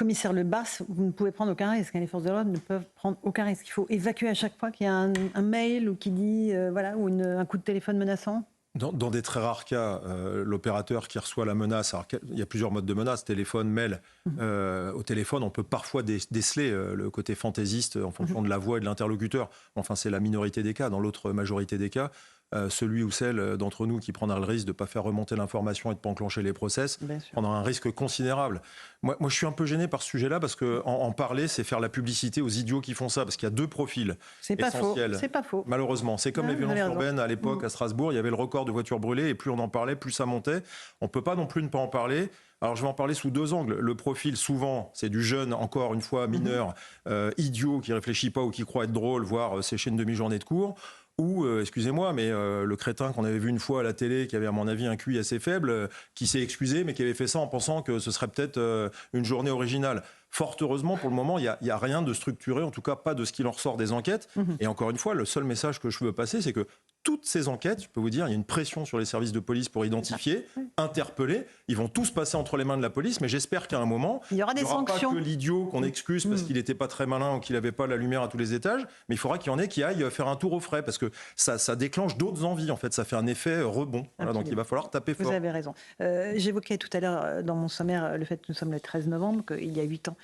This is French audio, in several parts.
commissaire Lebas, vous ne pouvez prendre aucun risque. Les forces de l'ordre ne peuvent prendre aucun risque. Il faut évacuer à chaque fois qu'il y a un mail ou qui dit, ou un coup de téléphone menaçant. Dans des très rares cas, l'opérateur qui reçoit la menace, alors il y a plusieurs modes de menace, téléphone, mail. Au téléphone, on peut parfois déceler le côté fantaisiste en fonction de la voix et de l'interlocuteur. Enfin, c'est la minorité des cas. Dans l'autre majorité des cas, celui ou celle d'entre nous qui prendra le risque de ne pas faire remonter l'information et de ne pas enclencher les process prendra un risque considérable. Moi, je suis un peu gêné par ce sujet-là parce qu'en parler, c'est faire la publicité aux idiots qui font ça. Parce qu'il y a deux profils essentiels. C'est pas faux. Malheureusement, c'est comme les violences urbaines à l'époque à Strasbourg. Il y avait le record de voitures brûlées et plus on en parlait, plus ça montait. On ne peut pas non plus ne pas en parler. Alors je vais en parler sous deux angles. Le profil, souvent, c'est du jeune, encore une fois, mineur, idiot, qui réfléchit pas ou qui croit être drôle, voire sécher une demi-journée de cours. Ou, excusez-moi, mais le crétin qu'on avait vu une fois à la télé, qui avait à mon avis un QI assez faible, qui s'est excusé, mais qui avait fait ça en pensant que ce serait peut-être une journée originale. Fort heureusement, pour le moment, il n'y a rien de structuré, en tout cas pas de ce qu'il en ressort des enquêtes. Et encore une fois, le seul message que je veux passer, c'est que toutes ces enquêtes, je peux vous dire, il y a une pression sur les services de police pour identifier, interpeller. Ils vont tous passer entre les mains de la police, mais j'espère qu'à un moment, il y aura des sanctions. Pas que l'idiot qu'on excuse parce qu'il n'était pas très malin ou qu'il n'avait pas la lumière à tous les étages, mais il faudra qu'il y en ait qui aillent faire un tour au frais, parce que ça déclenche d'autres envies, en fait. Ça fait un effet rebond. Voilà, donc il va falloir taper fort. Vous avez raison. J'évoquais tout à l'heure dans mon sommaire le fait que nous sommes le 13 novembre, qu'il y a 8 ans,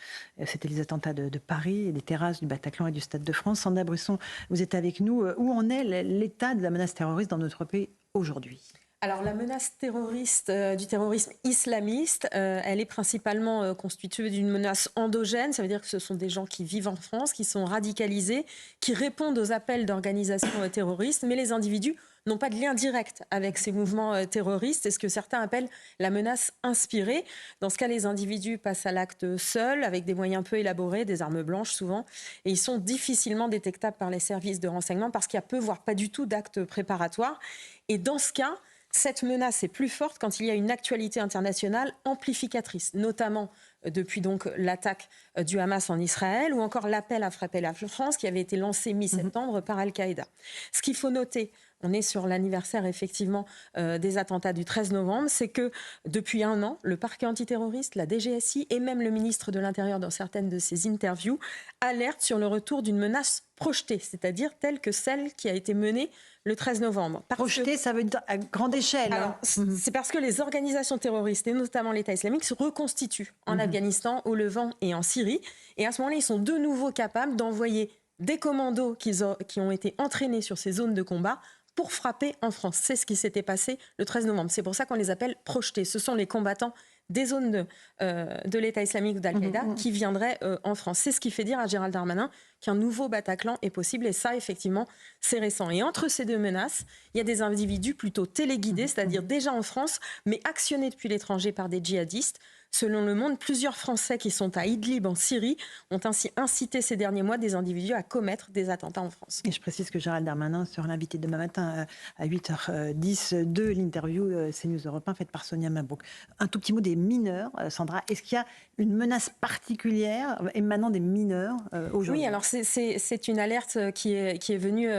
c'était les attentats de Paris, et des terrasses du Bataclan et du Stade de France. Sandra Brusson, vous êtes avec nous. Où en est l'état de la menace terroriste dans notre pays aujourd'hui ? Alors la menace terroriste, du terrorisme islamiste, elle est principalement constituée d'une menace endogène. Ça veut dire que ce sont des gens qui vivent en France, qui sont radicalisés, qui répondent aux appels d'organisations terroristes, mais les individus n'ont pas de lien direct avec ces mouvements terroristes. C'est ce que certains appellent la menace inspirée. Dans ce cas, les individus passent à l'acte seuls, avec des moyens peu élaborés, des armes blanches souvent, et ils sont difficilement détectables par les services de renseignement parce qu'il y a peu, voire pas du tout d'actes préparatoires. Et dans ce cas, cette menace est plus forte quand il y a une actualité internationale amplificatrice, notamment depuis donc l'attaque du Hamas en Israël ou encore l'appel à frapper la France qui avait été lancé mi-septembre par Al-Qaïda. Ce qu'il faut noter, on est sur l'anniversaire effectivement des attentats du 13 novembre, c'est que depuis un an, le parquet antiterroriste, la DGSI et même le ministre de l'Intérieur dans certaines de ses interviews alertent sur le retour d'une menace projetée, c'est-à-dire telle que celle qui a été menée le 13 novembre. Projeté, ça veut dire à grande échelle. Alors, c'est parce que les organisations terroristes, et notamment l'État islamique, se reconstituent en Afghanistan, au Levant et en Syrie. Et à ce moment-là, ils sont de nouveau capables d'envoyer des commandos qui ont été entraînés sur ces zones de combat pour frapper en France. C'est ce qui s'était passé le 13 novembre. C'est pour ça qu'on les appelle projetés. Ce sont les combattants des zones de l'État islamique ou d'Al-Qaïda qui viendraient en France. C'est ce qui fait dire à Gérald Darmanin qu'un nouveau Bataclan est possible. Et ça, effectivement, c'est récent. Et entre ces deux menaces, il y a des individus plutôt téléguidés, c'est-à-dire déjà en France, mais actionnés depuis l'étranger par des djihadistes. Selon Le Monde, plusieurs Français qui sont à Idlib, en Syrie, ont ainsi incité ces derniers mois des individus à commettre des attentats en France. Et je précise que Gérald Darmanin sera l'invité demain matin à 8h10 de l'interview CNews Europe 1 faite par Sonia Mabrouk. Un tout petit mot des mineurs, Sandra. Est-ce qu'il y a une menace particulière émanant des mineurs aujourd'hui ? Oui, alors c'est une alerte qui est venue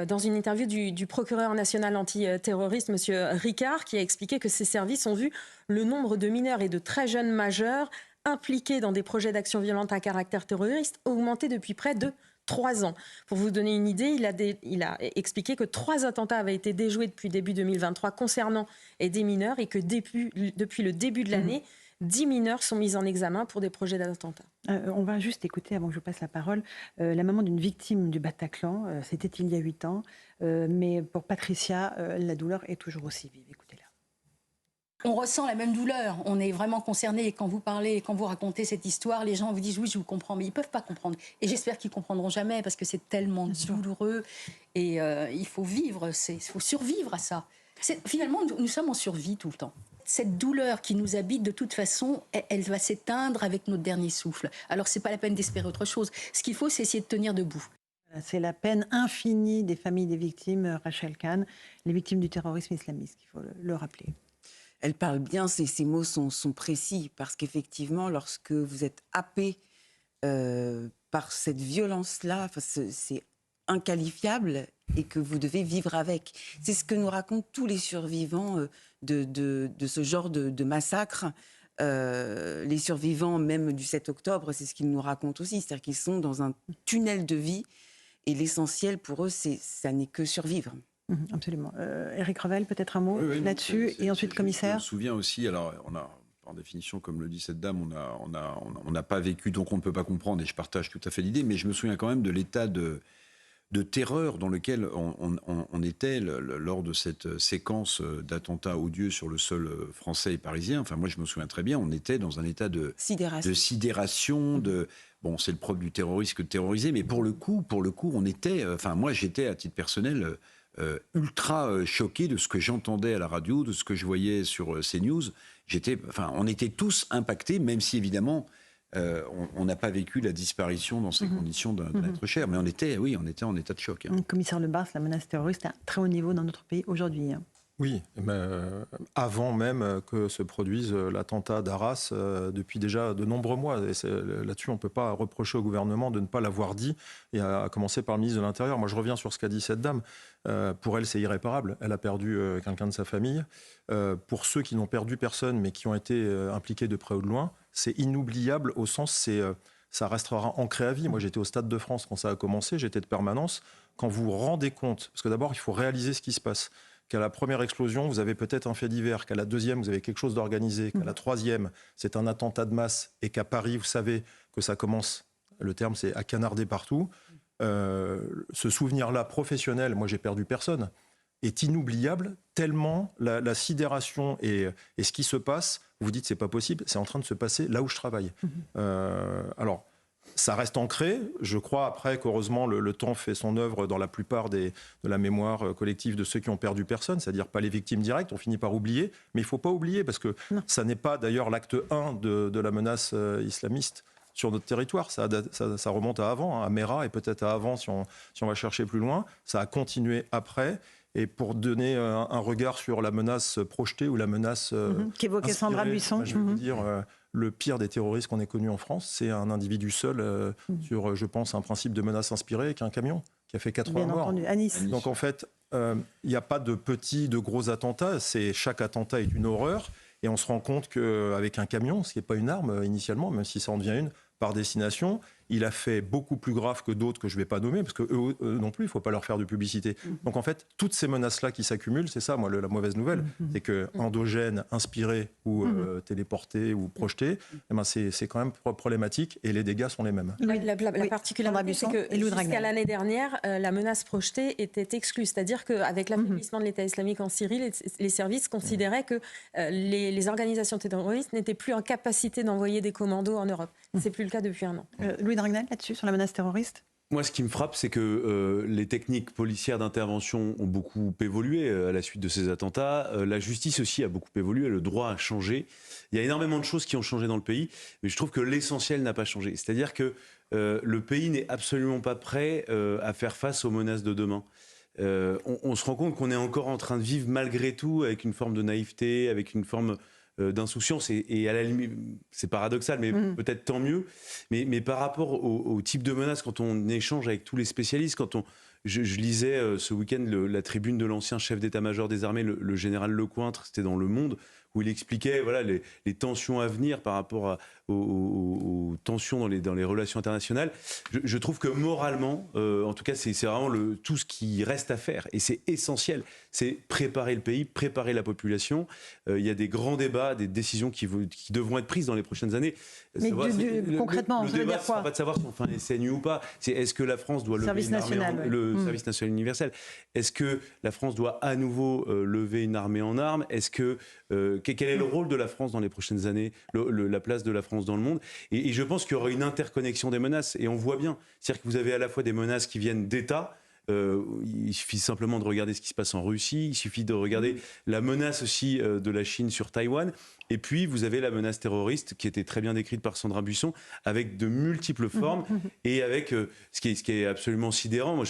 dans une interview du procureur national antiterroriste, M. Ricard, qui a expliqué que ses services ont vu le nombre de mineurs et de très jeunes majeurs impliqués dans des projets d'action violente à caractère terroriste augmenter depuis près de 3 ans. Pour vous donner une idée, il a expliqué que 3 attentats avaient été déjoués depuis début 2023 concernant des mineurs et que depuis le début de l'année, 10 mineurs sont mis en examen pour des projets d'attentats. On va juste écouter, avant que je vous passe la parole, la maman d'une victime du Bataclan. C'était il y a 8 ans. Mais pour Patricia, la douleur est toujours aussi vive. Écoutez-la. On ressent la même douleur, on est vraiment concerné. Et quand vous parlez, quand vous racontez cette histoire, les gens vous disent oui, je vous comprends, mais ils ne peuvent pas comprendre. Et j'espère qu'ils ne comprendront jamais parce que c'est tellement douloureux. Et il faut vivre, il faut survivre à ça. Finalement, nous sommes en survie tout le temps. Cette douleur qui nous habite, de toute façon, elle va s'éteindre avec notre dernier souffle. Alors, ce n'est pas la peine d'espérer autre chose. Ce qu'il faut, c'est essayer de tenir debout. C'est la peine infinie des familles des victimes, Rachel Kahn, les victimes du terrorisme islamiste, il faut le rappeler. Elle parle bien, ces mots sont précis, parce qu'effectivement, lorsque vous êtes happé par cette violence-là, c'est inqualifiable et que vous devez vivre avec. C'est ce que nous racontent tous les survivants de ce genre de massacre. Les survivants, même du 7 octobre, c'est ce qu'ils nous racontent aussi. C'est-à-dire qu'ils sont dans un tunnel de vie et l'essentiel pour eux, ça n'est que survivre. Absolument. Éric Revel, peut-être un mot là-dessus, et ensuite commissaire. Je me souviens aussi, alors on a, par définition, comme le dit cette dame, on n'a pas vécu, donc on ne peut pas comprendre, et je partage tout à fait l'idée, mais je me souviens quand même de l'état de terreur dans lequel on était lors de cette séquence d'attentats odieux sur le sol français et parisien. Enfin, moi, je me souviens très bien, on était dans un état de sidération, bon, c'est le propre du terroriste que de terroriser, mais pour le coup, on était... Enfin, moi, j'étais, à titre personnel... ultra choqué de ce que j'entendais à la radio, de ce que je voyais sur CNews. On était tous impactés, même si évidemment on n'a pas vécu la disparition dans ces conditions d'un être cher. Mais on était en état de choc. Commissaire Lebars, la menace terroriste est à un très haut niveau dans notre pays aujourd'hui. Oui, mais avant même que se produise l'attentat d'Arras, depuis déjà de nombreux mois. Là-dessus, on ne peut pas reprocher au gouvernement de ne pas l'avoir dit, et à commencer par le ministre de l'Intérieur. Moi, je reviens sur ce qu'a dit cette dame. Pour elle, c'est irréparable. Elle a perdu quelqu'un de sa famille. Pour ceux qui n'ont perdu personne, mais qui ont été impliqués de près ou de loin, c'est inoubliable au sens, ça restera ancré à vie. Moi, j'étais au Stade de France quand ça a commencé, j'étais de permanence. Quand vous vous rendez compte, parce que d'abord, il faut réaliser ce qui se passe, qu'à la première explosion, vous avez peut-être un fait divers, qu'à la deuxième, vous avez quelque chose d'organisé, qu'à la troisième, c'est un attentat de masse, et qu'à Paris, vous savez que ça commence, le terme c'est à canarder partout. Ce souvenir-là professionnel, moi j'ai perdu personne, est inoubliable, tellement la sidération et ce qui se passe, vous dites c'est pas possible, c'est en train de se passer là où je travaille. Alors, ça reste ancré. Je crois après qu'heureusement le temps fait son œuvre dans la plupart de la mémoire collective de ceux qui ont perdu personne, c'est-à-dire pas les victimes directes, on finit par oublier, mais il ne faut pas oublier parce que ça n'est pas d'ailleurs l'acte 1 de la menace islamiste sur notre territoire. Ça remonte à avant, à Mera et peut-être à avant si on va chercher plus loin. Ça a continué après. Et pour donner un regard sur la menace projetée ou la menace qu'évoquait Sandra Buisson, je vais vous dire, le pire des terroristes qu'on ait connu en France, c'est un individu seul sur, je pense, un principe de menace inspirée avec un camion qui a fait 80 morts. Entendu, à Nice. Donc en fait, il n'y a pas de petits, de gros attentats. Chaque attentat est une horreur. Et on se rend compte qu'avec un camion, ce qui n'est pas une arme initialement, même si ça en devient une, par destination, il a fait beaucoup plus grave que d'autres que je ne vais pas nommer, parce qu'eux non plus, il ne faut pas leur faire de publicité. Donc en fait, toutes ces menaces-là qui s'accumulent, c'est ça, moi, la mauvaise nouvelle, c'est que endogène, inspiré ou téléporté ou projeté, eh ben, c'est quand même problématique et les dégâts sont les mêmes. La particularité, c'est que jusqu'à l'année dernière, la menace projetée était exclue. C'est-à-dire qu'avec l'affaiblissement de l'État islamique en Syrie, les services considéraient que les organisations terroristes n'étaient plus en capacité d'envoyer des commandos en Europe. C'est plus le cas depuis un an. Louis Dragnel, là-dessus, sur la menace terroriste ? Moi, ce qui me frappe, c'est que les techniques policières d'intervention ont beaucoup évolué à la suite de ces attentats. La justice aussi a beaucoup évolué, le droit a changé. Il y a énormément de choses qui ont changé dans le pays, mais je trouve que l'essentiel n'a pas changé. C'est-à-dire que le pays n'est absolument pas prêt à faire face aux menaces de demain. On se rend compte qu'on est encore en train de vivre malgré tout avec une forme de naïveté, avec une forme d'insouciance, et à la limite, c'est paradoxal, mais peut-être tant mieux. Mais par rapport au type de menace, quand on échange avec tous les spécialistes, je lisais ce week-end la tribune de l'ancien chef d'état-major des armées, le général Lecointre, c'était dans Le Monde, où il expliquait les tensions à venir par rapport aux tensions dans les relations internationales. Je trouve que moralement, en tout cas, c'est vraiment tout ce qui reste à faire. Et c'est essentiel. C'est préparer le pays, préparer la population. Il y a des grands débats, des décisions qui devront être prises dans les prochaines années. Mais concrètement, le ça veut débat, dire quoi ? Ce n'est pas de savoir si on fait un SNU ou pas. C'est est-ce que la France doit lever une armée le service national universel. Est-ce que la France doit à nouveau lever une armée en armes ? Est-ce que quel est le rôle de la France dans les prochaines années, la place de la France dans le monde ? Et je pense qu'il y aura une interconnexion des menaces, et on voit bien. C'est-à-dire que vous avez à la fois des menaces qui viennent d'États. Il suffit simplement de regarder ce qui se passe en Russie, il suffit de regarder la menace aussi de la Chine sur Taïwan, et puis vous avez la menace terroriste qui était très bien décrite par Sandra Buisson, avec de multiples formes, et avec ce qui est absolument sidérant. Moi,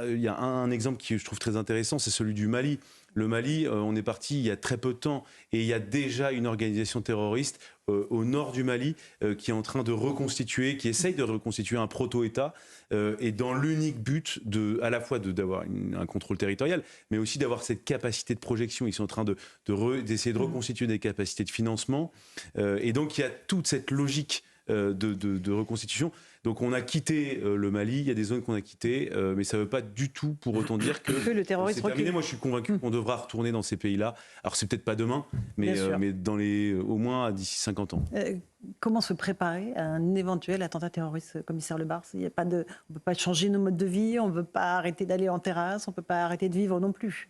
il y a un exemple qui je trouve très intéressant, c'est celui du Mali. Le Mali, on est parti il y a très peu de temps, et il y a déjà une organisation terroriste au nord du Mali qui est en train de reconstituer, qui essaye de reconstituer un proto-État, et dans l'unique but à la fois d'avoir un contrôle territorial, mais aussi d'avoir cette capacité de projection. Ils sont en train d'essayer de reconstituer des capacités de financement. Et donc il y a toute cette logique de reconstitution. Donc on a quitté le Mali, il y a des zones qu'on a quittées, mais ça ne veut pas du tout pour autant dire que le terrorisme c'est terminé. recule. Moi je suis convaincu qu'on devra retourner dans ces pays-là. Alors c'est peut-être pas demain, mais au moins d'ici 50 ans. Comment se préparer à un éventuel attentat terroriste, commissaire Lebars? On ne peut pas changer nos modes de vie, on ne veut pas arrêter d'aller en terrasse, on ne peut pas arrêter de vivre non plus.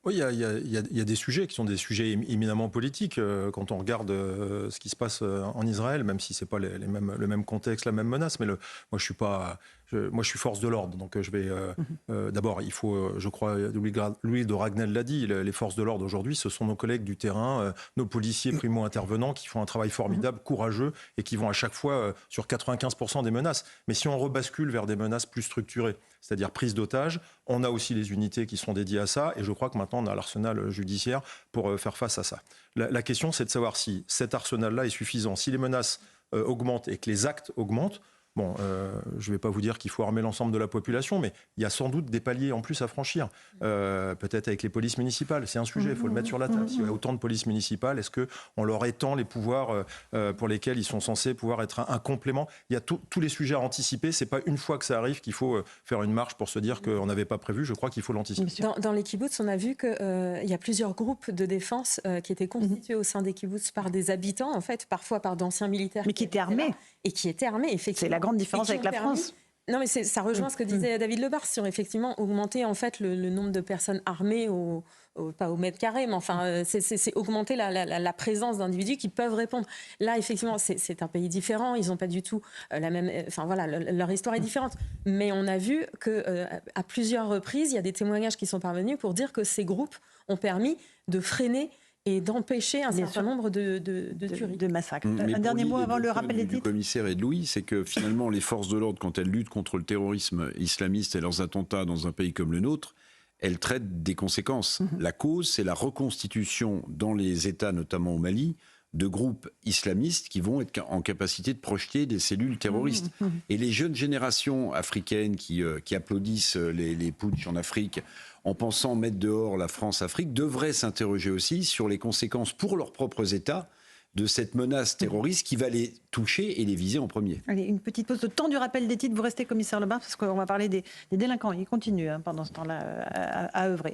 Oui, il y a des sujets qui sont des sujets éminemment politiques. Quand on regarde ce qui se passe en Israël, même si ce n'est pas le même contexte, la même menace, mais moi je suis force de l'ordre, donc je vais... D'abord, il faut, je crois, Louis de Ragnel l'a dit, les forces de l'ordre aujourd'hui, ce sont nos collègues du terrain, nos policiers primo-intervenants qui font un travail formidable, courageux, et qui vont à chaque fois sur 95% des menaces. Mais si on rebascule vers des menaces plus structurées, c'est-à-dire prise d'otages, on a aussi les unités qui sont dédiées à ça, et je crois que maintenant on a l'arsenal judiciaire pour faire face à ça. La question, c'est de savoir si cet arsenal-là est suffisant. Si les menaces augmentent et que les actes augmentent, bon, je ne vais pas vous dire qu'il faut armer l'ensemble de la population, mais il y a sans doute des paliers en plus à franchir. Peut-être avec les polices municipales, c'est un sujet, il faut le mettre sur la table. S'il y a autant de polices municipales, est-ce qu'on leur étend les pouvoirs pour lesquels ils sont censés pouvoir être un complément? Il y a tous les sujets à anticiper. Ce n'est pas une fois que ça arrive qu'il faut faire une marche pour se dire qu'on n'avait pas prévu. Je crois qu'il faut l'anticiper. Dans les kibboutz, on a vu qu'il y a plusieurs groupes de défense qui étaient constitués au sein des kibboutz par des habitants, en fait, parfois par d'anciens militaires. Mais qui étaient armés. Et qui étaient armés, effectivement. C'est la grande différence avec la France. Non, mais ça rejoint ce que disait David Lebars sur effectivement augmenter en fait le nombre de personnes armées pas au mètre carré, mais enfin c'est augmenter la présence d'individus qui peuvent répondre. Là, effectivement, c'est un pays différent. Ils n'ont pas du tout la même. Enfin voilà, leur histoire est différente. Mais on a vu que à plusieurs reprises, il y a des témoignages qui sont parvenus pour dire que ces groupes ont permis de freiner et d'empêcher un certain nombre de tueries. De massacres. Un dernier mot avant le rappel des titres. Du commissaire et de Louis, c'est que finalement les forces de l'ordre, quand elles luttent contre le terrorisme islamiste et leurs attentats dans un pays comme le nôtre, elles traitent des conséquences. La cause, c'est la reconstitution dans les États, notamment au Mali, de groupes islamistes qui vont être en capacité de projeter des cellules terroristes. Et les jeunes générations africaines qui applaudissent les putschs en Afrique en pensant mettre dehors la France-Afrique devraient s'interroger aussi sur les conséquences pour leurs propres États de cette menace terroriste qui va les toucher et les viser en premier. Allez, une petite pause. Le temps du rappel des titres, vous restez commissaire Lebars parce qu'on va parler des délinquants. Ils continuent pendant ce temps-là à œuvrer.